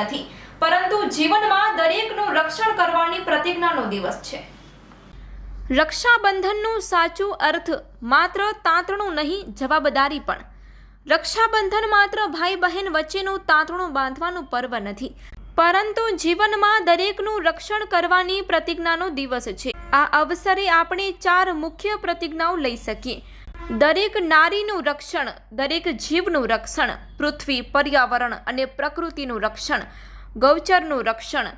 નથી, પરંતુ જીવનમાં દરેકનું રક્ષણ કરવાની પ્રતિજ્ઞાનો દિવસ છે. રક્ષાબંધનનું સાચું અર્થ માત્ર તાંતણું નહીં, જવાબદારી પણ. રક્ષાબંધન માત્ર ભાઈ બહેન વચ્ચેનું તાંતણું બાંધવાનું પર્વ નથી, પરંતુ જીવનમાં દરેકનું રક્ષણ કરવાની પ્રતિજ્ઞાનો દિવસ છે. આ અવસરે આપણે 4 મુખ્ય પ્રતિજ્ઞાઓ લઈ શકીએ. દરેક નારીનું રક્ષણ, દરેક જીવનું રક્ષણ, પૃથ્વી, પર્યાવરણ અને પ્રકૃતિનું રક્ષણ, ગૌચરનું રક્ષણ.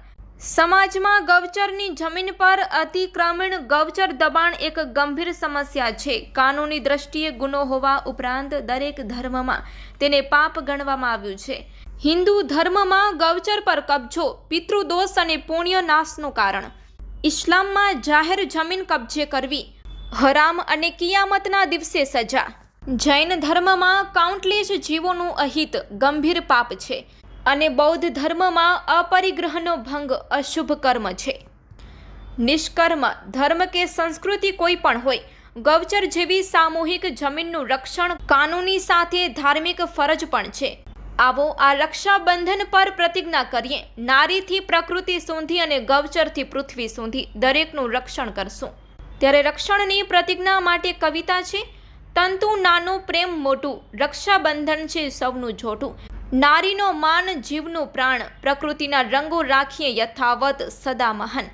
સમાજમાં ગૌચરની જમીન પર અતિક્રમણ, ગૌચર દબાણ એક ગંભીર સમસ્યા છે. કાનૂની દ્રષ્ટિએ ગુનો હોવા ઉપરાંત દરેક ધર્મમાં તેને પાપ ગણવામાં આવ્યું છે. હિન્દુ ધર્મમાં ગૌચર પર કબજો પિતૃદોષ અને પુણ્ય નાશનું કારણ. ઇસ્લામમાં જાહેર જમીન કબજે કરવી હરામ અને કિયામતના દિવસે સજા. જૈન ધર્મમાં કાઉન્ટલેસ જીવોનું અહિત ગંભીર પાપ છે અને બૌદ્ધ ધર્મમાં અપરિગ્રહનો ભંગ અશુભ કર્મ છે. નિષ્કર્મ ધર્મ કે સંસ્કૃતિ કોઈ પણ હોય, ગૌચર જેવી સામૂહિક જમીનનું રક્ષણ કાનૂની સાથે ધાર્મિક ફરજ પણ છે. આવો આ રક્ષાબંધન પર પ્રતિજ્ઞા કરીએ, નારીથી પ્રકૃતિ સુધી અને ગૌચરથી પૃથ્વી સુધી દરેકનું રક્ષણ કરશું. ત્યારે રક્ષણની પ્રતિજ્ઞા માટે કવિતા છે. તંતુ નાનું પ્રેમ મોટું, રક્ષાબંધન છે સૌનું જોટું. નારીનો માન જીવનું પ્રાણ, પ્રકૃતિના રંગો રાખીએ યથાવત સદા મહાન.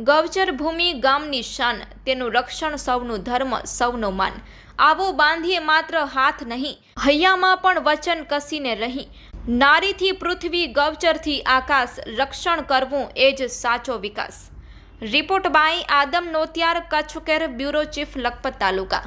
ગૌચર ભૂમિ ગામની શાન, તેનું રક્ષણ સૌનું ધર્મ સૌનું માન. આવો બાંધીએ માત્ર હાથ નહીં, હૈયામાં પણ વચન કસીને રહી. નારીથી પૃથ્વી, ગૌચરથી આકાશ, રક્ષણ કરવું એ જ સાચો વિકાસ. Report by Adam Notiyar, Kutch care, bureau chief, Lakhpat taluka.